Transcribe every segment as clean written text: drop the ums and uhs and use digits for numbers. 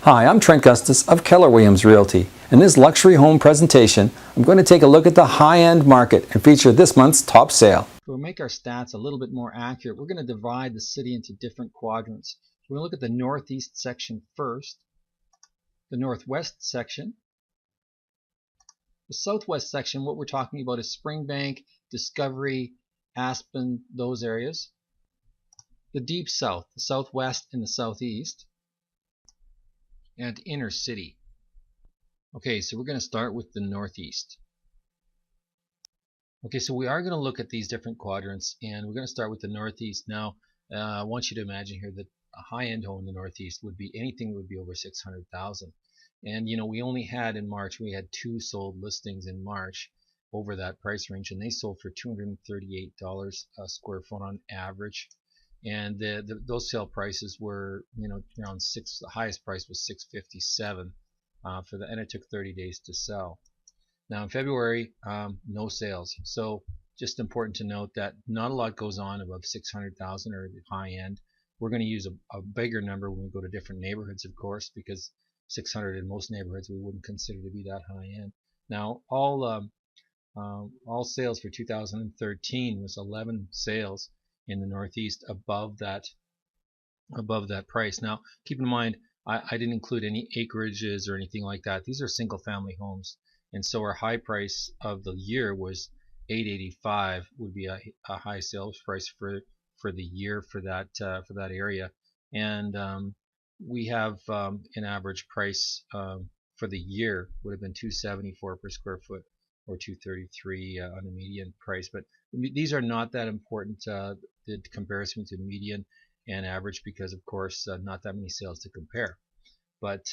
Hi, I'm Trent Gustus of Keller Williams Realty. In this luxury home presentation, I'm going to take a look at the high-end market and feature this month's top sale. To make our stats a little bit more accurate, we're going to divide the city into different quadrants. We're going to look at the northeast section first, the northwest section. The southwest section, what we're talking about is Springbank, Discovery, Aspen, those areas. The deep south, the southwest and the southeast, and inner city. Okay, so we're going to start with the northeast. Okay, so we are going to look at these different quadrants, and we're going to start with the northeast. Now, I want you to imagine here that a high-end home in the northeast would be anything that would be over 600,000. And you know, we only had in March, we had 2 sold listings in March over that price range, and they sold for $238 a square foot on average. And those sale prices were, you know, around the highest price was $657 for the, and it took 30 days to sell. Now in February, no sales. So just important to note that not a lot goes on above 600,000 or the high end. We're going to use a bigger number when we go to different neighborhoods, of course, because 600 in most neighborhoods we wouldn't consider to be that high end. Now all sales for 2013 was 11 sales in the Northeast above that price. Now keep in mind, I didn't include any acreages or anything like that. These are single family homes, and so our high price of the year was $885, would be a high sales price for the year for that area. And we have an average price for the year would have been $274 per square foot, or $233 on the median price. But these are not that important, the comparison to median and average, because of course not that many sales to compare. But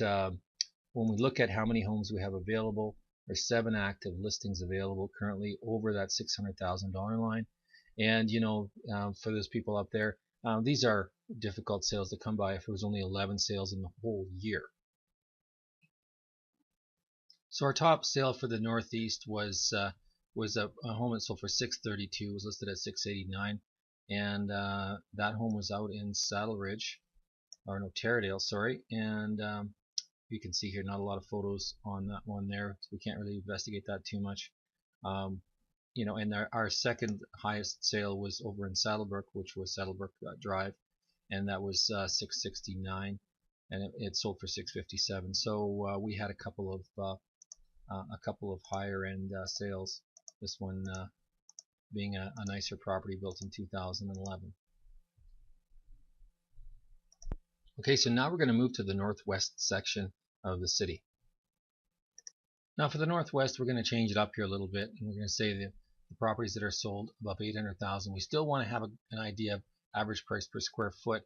when we look at how many homes we have available, there's 7 active listings available currently over that $600,000 line. And you know, for those people out there, these are difficult sales to come by if it was only 11 sales in the whole year. So our top sale for the Northeast was a home that sold for $632, was listed at $689, and that home was out in Saddle Ridge, or no, Taradale, sorry. And you can see here not a lot of photos on that one there, so we can't really investigate that too much. You know, and our second highest sale was over in Saddlebrook, which was Saddlebrook Drive, and that was $669, and it sold for $657. So we had a couple of higher end sales. This one being a nicer property built in 2011. Okay, so now we're going to move to the northwest section of the city. Now for the northwest, we're going to change it up here a little bit, and we're going to say the properties that are sold above 800,000. We still want to have an idea of average price per square foot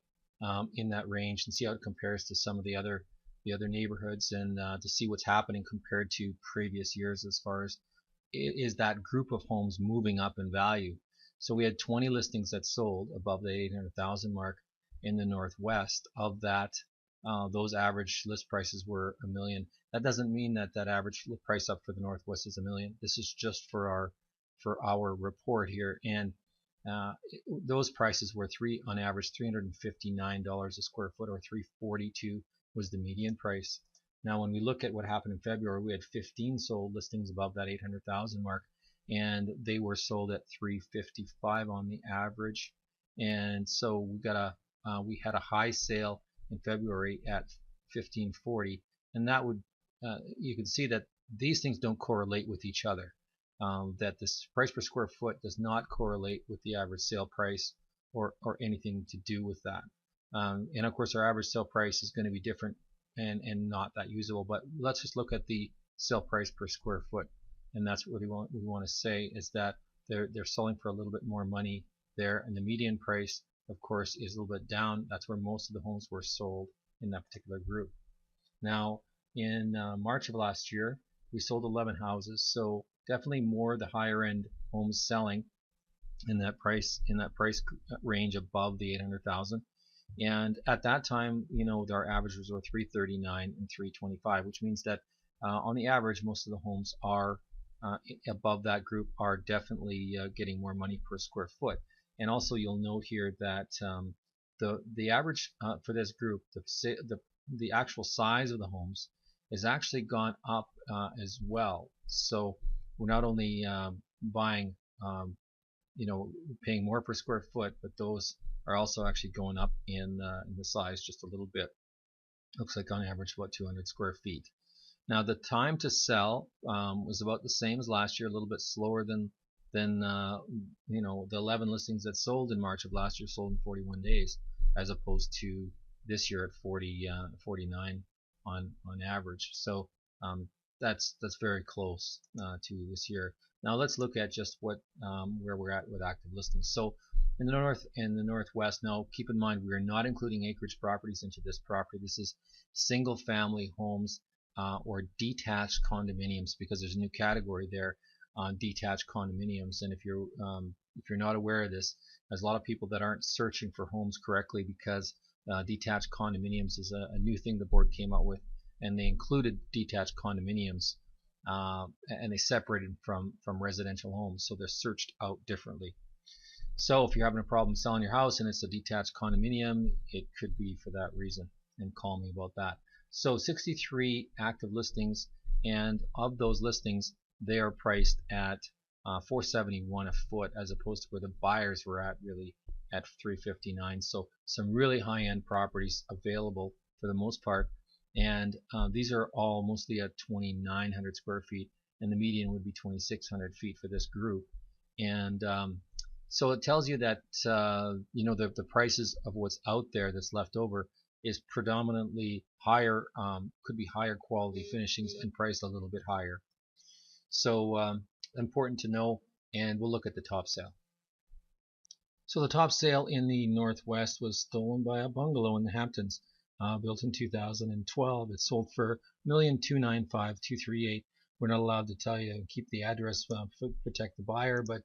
in that range, and see how it compares to some of the other neighborhoods, and to see what's happening compared to previous years as far as is that group of homes moving up in value. So we had 20 listings that sold above the 800,000 mark in the northwest. Of that, those average list prices were $1 million. That doesn't mean that average price up for the northwest is $1 million. This is just for our report here, and those prices were on average $359 a square foot, or $342 was the median price. Now when we look at what happened in February, we had 15 sold listings above that 800,000 mark, and they were sold at $355 on the average. And so we had a high sale in February at $1,540, and that would you can see that these things don't correlate with each other. That this price per square foot does not correlate with the average sale price or anything to do with that. And of course our average sale price is going to be different and not that usable, but let's just look at the sale price per square foot, and that's what we want to say is that they're selling for a little bit more money there, and the median price of course is a little bit down. That's where most of the homes were sold in that particular group. Now in March of last year we sold 11 houses, so definitely more the higher end homes selling in that price range above the 800,000. And at that time, you know, our averages were $339 and $325, which means that on the average, most of the homes are above that group are definitely getting more money per square foot. And also, you'll note here that the average for this group, the the actual size of the homes has actually gone up as well. So we're not only buying, paying more per square foot, but those are also actually going up in the size just a little bit. Looks like on average about 200 square feet. Now the time to sell was about the same as last year, a little bit slower than the 11 listings that sold in March of last year sold in 41 days, as opposed to this year at 49 on average. So that's very close to this year. Now let's look at just where we're at with active listings. So in the north and the northwest, now keep in mind we are not including acreage properties into this property. This is single family homes or detached condominiums, because there's a new category there on detached condominiums. And if you're not aware of this, there's a lot of people that aren't searching for homes correctly, because detached condominiums is a new thing the board came out with, and they included detached condominiums and they separated from residential homes, so they're searched out differently. So if you're having a problem selling your house and it's a detached condominium, it could be for that reason, and call me about that. So 63 active listings, and of those listings they are priced at $471 a foot, as opposed to where the buyers were at really at $359. So some really high-end properties available for the most part, and these are all mostly at 2,900 square feet, and the median would be 2,600 feet for this group. And so it tells you that the prices of what's out there that's left over is predominantly higher, could be higher quality finishings and priced a little bit higher. So important to know, and we'll look at the top sale. So the top sale in the Northwest was stolen by a bungalow in the Hamptons, built in 2012. It sold for $1,295,238. We're not allowed to tell you, keep the address, protect the buyer, but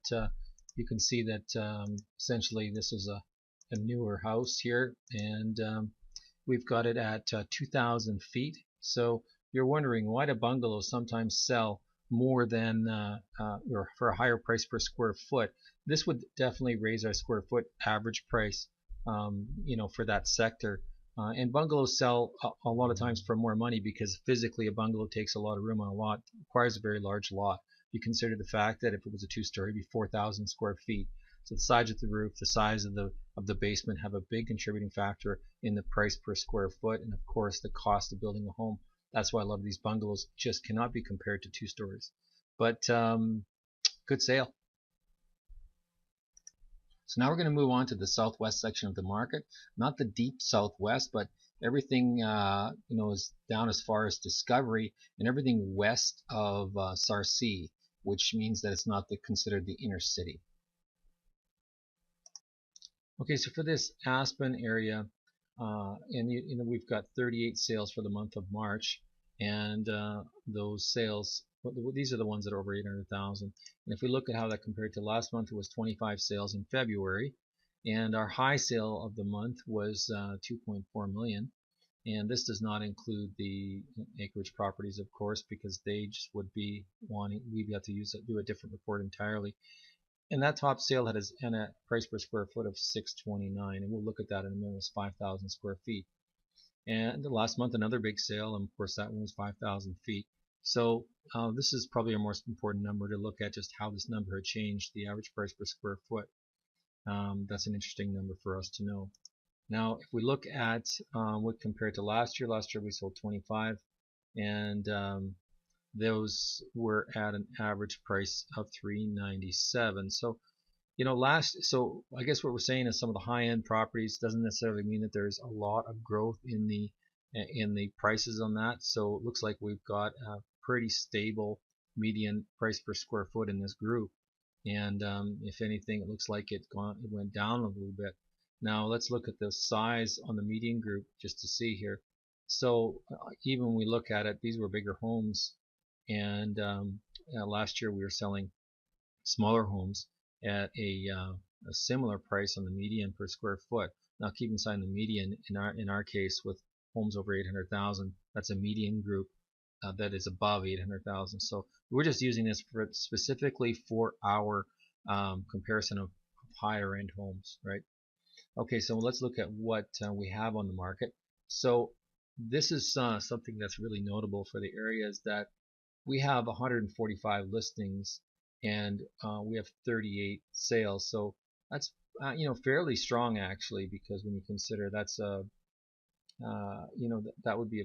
you can see that essentially this is a newer house here, and we've got it at 2,000 feet. So you're wondering, why do bungalows sometimes sell more than or for a higher price per square foot? This would definitely raise our square foot average price, for that sector. And bungalows sell a lot of times for more money, because physically a bungalow takes a lot of room on a lot, requires a very large lot. You consider the fact that if it was a two-story, it'd be 4,000 square feet. So the size of the roof, the size of the basement have a big contributing factor in the price per square foot, and of course the cost of building a home. That's why a lot of these bungalows just cannot be compared to two stories. But good sale. So now we're going to move on to the southwest section of the market. Not the deep southwest, but everything is down as far as Discovery, and everything west of Sarcee, which means that it's not considered the inner city. Okay, so for this Aspen area, and we've got 38 sales for the month of March, and those sales, these are the ones that are over 800,000. And if we look at how that compared to last month, it was 25 sales in February, and our high sale of the month was 2.4 million. And this does not include the acreage properties, of course, because they just would be wanting, we'd have to do a different report entirely. And that top sale had a price per square foot of $629, and we'll look at that in a minute. It's 5,000 square feet. And the last month, another big sale, and of course that one was 5,000 feet. So this is probably a more important number to look at, just how this number had changed, the average price per square foot. That's an interesting number for us to know. Now, if we look at what compared to last year we sold 25, and those were at an average price of $397. So so I guess what we're saying is some of the high-end properties doesn't necessarily mean that there's a lot of growth in the prices on that. So it looks like we've got a pretty stable median price per square foot in this group, and if anything, it looks like it went down a little bit. Now let's look at the size on the median group just to see here. So even when we look at it, these were bigger homes, and last year we were selling smaller homes at a similar price on the median per square foot. Now keep in mind the median in our case, with homes over 800,000, that's a median group that is above 800,000. So we're just using this specifically for our comparison of higher end homes, right? Okay, so let's look at what we have on the market. So this is something that's really notable for the area, is that we have 145 listings and we have 38 sales. So that's fairly strong actually, because when you consider that's a that would be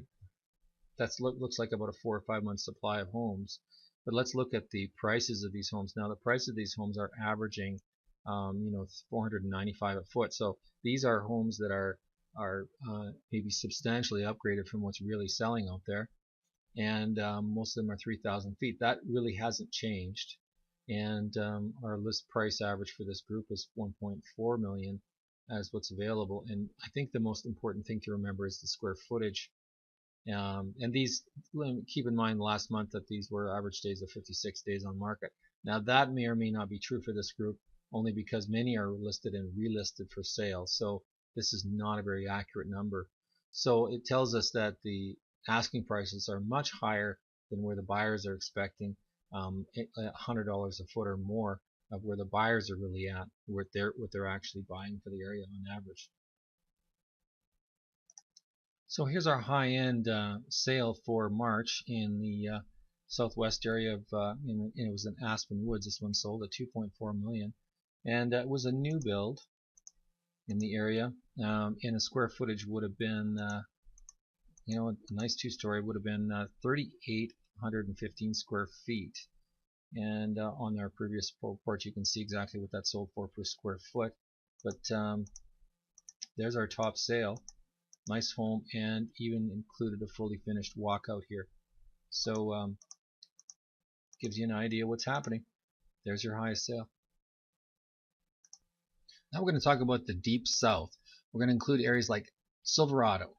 looks like about a 4 or 5 month supply of homes. But let's look at the prices of these homes. Now the prices of these homes are averaging 495 a foot. So these are homes that are maybe substantially upgraded from what's really selling out there, and most of them are 3,000 feet. That really hasn't changed, and our list price average for this group is 1.4 million as what's available. And I think the most important thing to remember is the square footage. And these, keep in mind last month that these were average days of 56 days on market. Now that may or may not be true for this group, only because many are listed and relisted for sale. So this is not a very accurate number. So it tells us that the asking prices are much higher than where the buyers are expecting, $100 a foot or more of where the buyers are really at, what they're actually buying for the area on average. So here's our high-end sale for March in the southwest area of, it was in Aspen Woods. This one sold at 2.4 million, and it was a new build in the area. And the square footage would have been, a nice two-story would have been 3,815 square feet. And on our previous report, you can see exactly what that sold for per square foot. But there's our top sale. Nice home, and even included a fully finished walkout here. So gives you an idea what's happening. There's your highest sale. Now we're going to talk about the deep south. We're going to include areas like Silverado,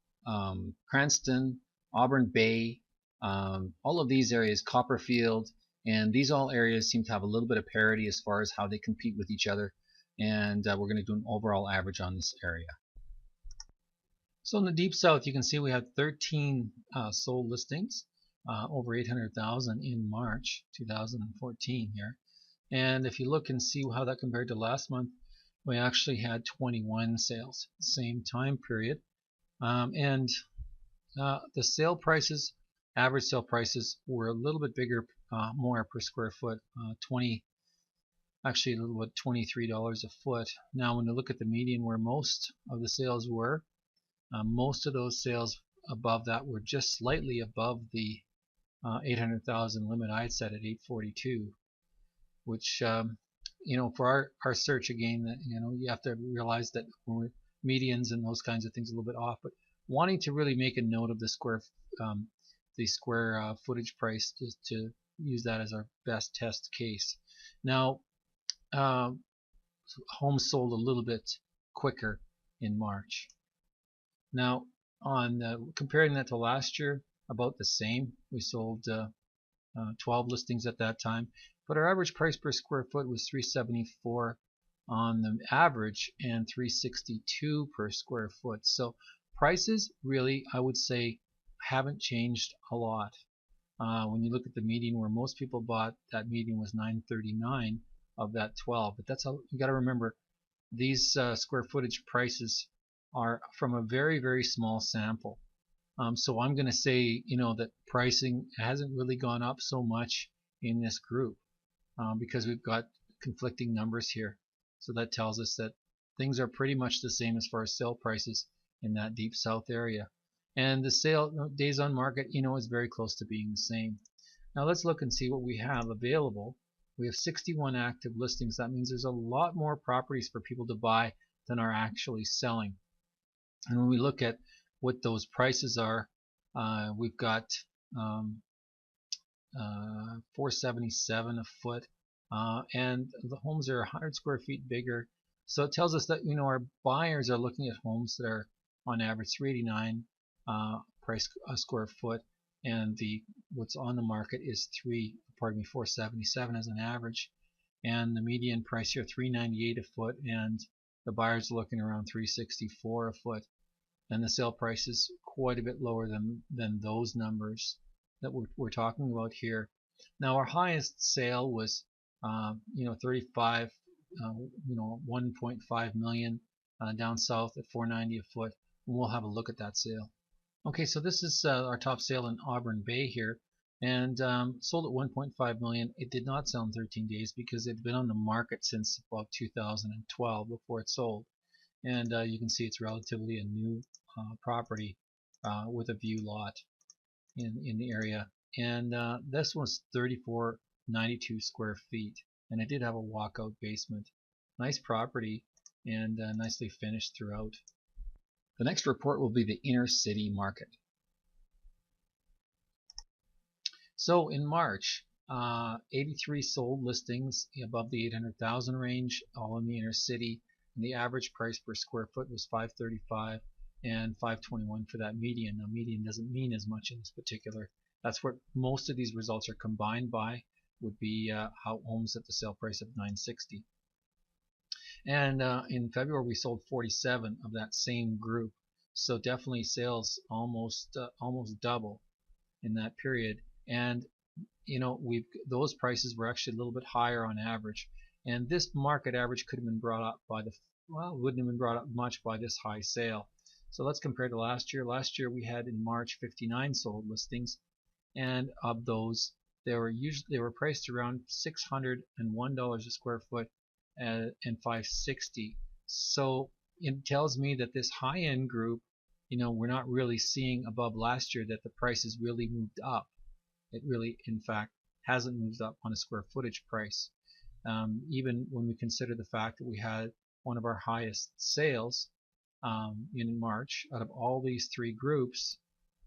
Cranston, Auburn Bay, all of these areas, Copperfield, and these all areas seem to have a little bit of parity as far as how they compete with each other. And we're going to do an overall average on this area. So in the deep south, you can see we have 13 sold listings, over 800,000 in March 2014 here. And if you look and see how that compared to last month, we actually had 21 sales, same time period. And the sale prices, average sale prices, were a little bit bigger, more per square foot, actually a little bit $23 a foot. Now when you look at the median where most of the sales were, most of those sales above that were just slightly above the 800,000 limit I had set at 842, which for our search, again, you have to realize that we're medians and those kinds of things a little bit off, but wanting to really make a note of the square footage price, just to use that as our best test case. Now homes sold a little bit quicker in March. Now, on comparing that to last year, about the same. We sold 12 listings at that time, but our average price per square foot was $374 on the average and $362 per square foot. So prices really, I would say, haven't changed a lot. When you look at the median where most people bought, that median was $939 of that 12. But that's how you got to remember, these square footage prices are from a very, very small sample. So I'm going to say, that pricing hasn't really gone up so much in this group because we've got conflicting numbers here. So that tells us that things are pretty much the same as far as sale prices in that deep south area. And the sale days on market, is very close to being the same. Now let's look and see what we have available. We have 61 active listings. That means there's a lot more properties for people to buy than are actually selling. And when we look at what those prices are, we've got $477 a foot, and the homes are 100 square feet bigger. So it tells us that our buyers are looking at homes that are on average $389 price a square foot, and what's on the market is $477 as an average, and the median price here $398 a foot, and the buyers are looking around $364 a foot. And the sale price is quite a bit lower than those numbers that we're talking about here. Now our highest sale was 35, 1.5 million down south at $490 a foot, and we'll have a look at that sale. Okay, so this is our top sale in Auburn Bay here, and sold at 1.5 million. It did not sell in 13 days because it had been on the market since about 2012 before it sold. And you can see it's relatively a new property with a view lot in the area. And this was 3492 square feet, and it did have a walkout basement. Nice property and nicely finished throughout. The next report will be the inner city market. So in March, 83 sold listings above the 800,000 range, all in the inner city, and the average price per square foot was $535 and $521 for that median. Now, median doesn't mean as much in this particular. That's what most of these results are combined by, would be how homes at the sale price of $960. And in February, we sold 47 of that same group. So definitely sales almost double in that period. And those prices were actually a little bit higher on average. And this market average could have been brought up by wouldn't have been brought up much by this high sale. So let's compare to last year. Last year we had in March 59 sold listings, and of those they were priced around $601 a square foot and $560. So it tells me that this high-end group, we're not really seeing above last year that the prices really moved up. It really, in fact, hasn't moved up on a square footage price. Even when we consider the fact that we had one of our highest sales in March out of all these three groups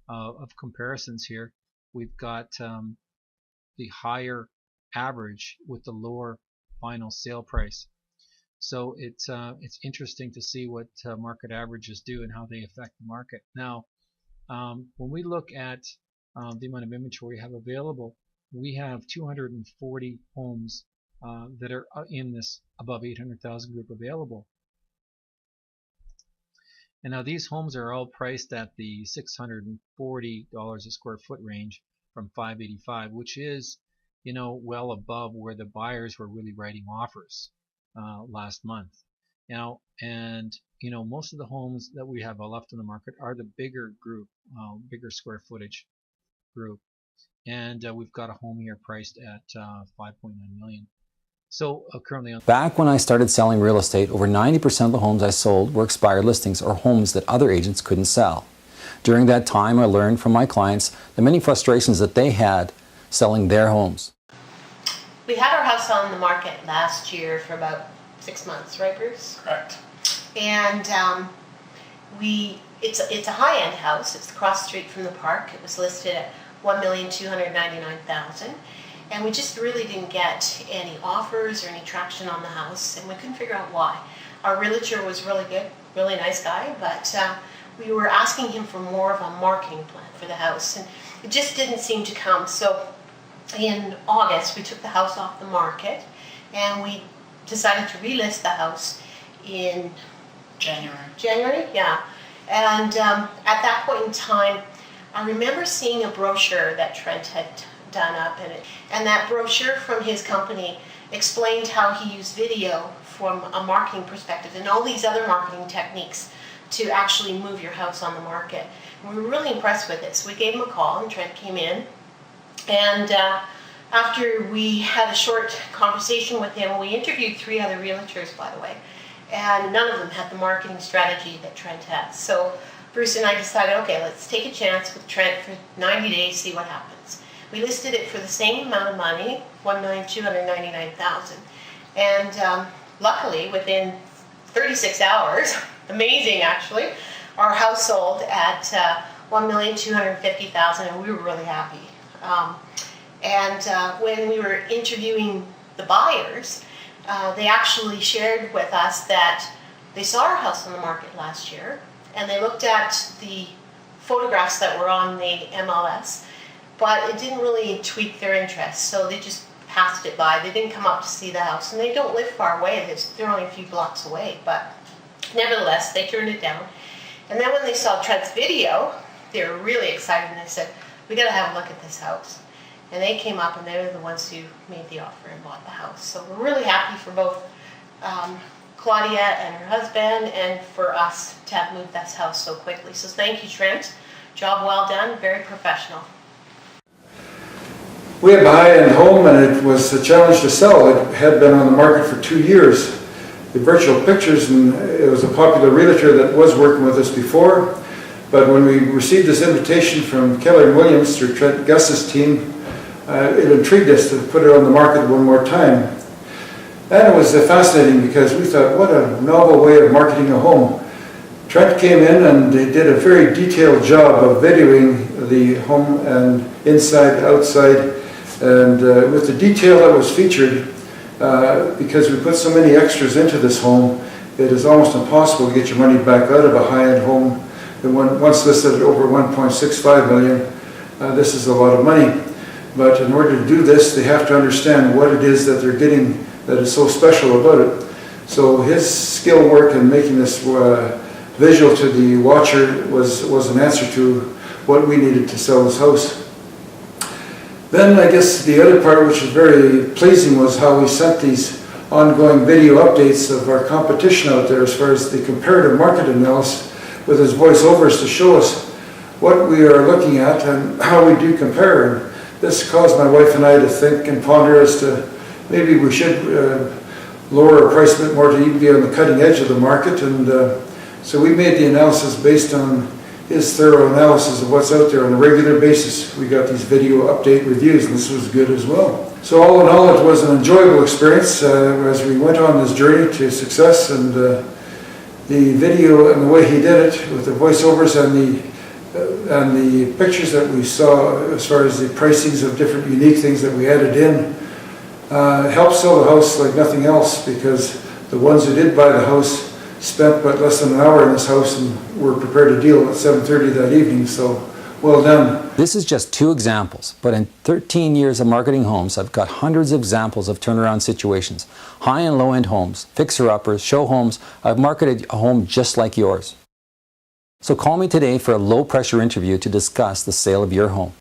of comparisons here, we've got the higher average with the lower final sale price. So it's interesting to see what market averages do and how they affect the market. Now, when we look at the amount of inventory we have available, we have 240 homes that are in this above 800,000 group available. And now these homes are all priced at the $640 a square foot range from $585, which is, well above where the buyers were really writing offers last month. Now, and most of the homes that we have left in the market are the bigger group, bigger square footage group. And we've got a home here priced at $5.9 million. So currently on. Back when I started selling real estate, over 90% of the homes I sold were expired listings or homes that other agents couldn't sell. During that time, I learned from my clients the many frustrations that they had selling their homes. We had our house on the market last year for about 6 months, right, Bruce? Correct. And it's a high-end house. It's across the street from the park. It was listed at $1,299,000, and we just really didn't get any offers or any traction on the house, and we couldn't figure out why. Our realtor was really good, really nice guy, but we were asking him for more of a marketing plan for the house, and it just didn't seem to come. So in August, we took the house off the market, and we decided to relist the house in January, yeah. And at that point in time, I remember seeing a brochure that Trent had done up in it, and that brochure from his company explained how he used video from a marketing perspective and all these other marketing techniques to actually move your house on the market. And we were really impressed with it, so we gave him a call, and Trent came in, and after we had a short conversation with him, we interviewed 3 other realtors, by the way, and none of them had the marketing strategy that Trent has. So Bruce and I decided, okay, let's take a chance with Trent for 90 days, see what happens. We listed it for the same amount of money, $1,299,000, and luckily within 36 hours, amazing actually, our house sold at $1,250,000, and we were really happy. When we were interviewing the buyers, they actually shared with us that they saw our house on the market last year, and they looked at the photographs that were on the MLS, but it didn't really tweak their interest, so they just passed it by. They didn't come up to see the house, and they don't live far away. They're only a few blocks away, but nevertheless, they turned it down. And then when they saw Trent's video, they were really excited, and they said, we got to have a look at this house. And they came up, and they were the ones who made the offer and bought the house. So we're really happy for both Claudia and her husband, and for us to have moved this house so quickly. So thank you, Trent, Job well done, very professional. We have a high-end home and it was a challenge to sell. It had been on the market for 2 years. The virtual pictures, and it was a popular realtor that was working with us before, but when we received this invitation from Keller & Williams through Trent Gustus' team, it intrigued us to put it on the market one more time. And it was fascinating because we thought, what a novel way of marketing a home. Trent came in and they did a very detailed job of videoing the home and inside, outside, and with the detail that was featured, because we put so many extras into this home, it is almost impossible to get your money back out of a high-end home. Once listed at over 1.65 million, this is a lot of money. But in order to do this, they have to understand what it is that they're getting that is so special about it. So his skill work in making this visual to the watcher was an answer to what we needed to sell this house. Then I guess the other part which was very pleasing was how we sent these ongoing video updates of our competition out there as far as the comparative market analysis with his voiceovers to show us what we are looking at and how we do compare. And this caused my wife and I to think and ponder as to maybe we should lower our price a bit more to even be on the cutting edge of the market. And so we made the analysis based on his thorough analysis of what's out there on a regular basis. We got these video update reviews, and this was good as well. So all in all, it was an enjoyable experience as we went on this journey to success. And the video and the way he did it with the voiceovers and the pictures that we saw as far as the pricings of different unique things that we added in helped sell the house like nothing else, because the ones who did buy the house spent but less than an hour in this house and were prepared to deal at 7:30 that evening. So well done. This is just 2 examples, but in 13 years of marketing homes, I've got hundreds of examples of turnaround situations. High and low-end homes, fixer-uppers, show homes. I've marketed a home just like yours. So call me today for a low-pressure interview to discuss the sale of your home.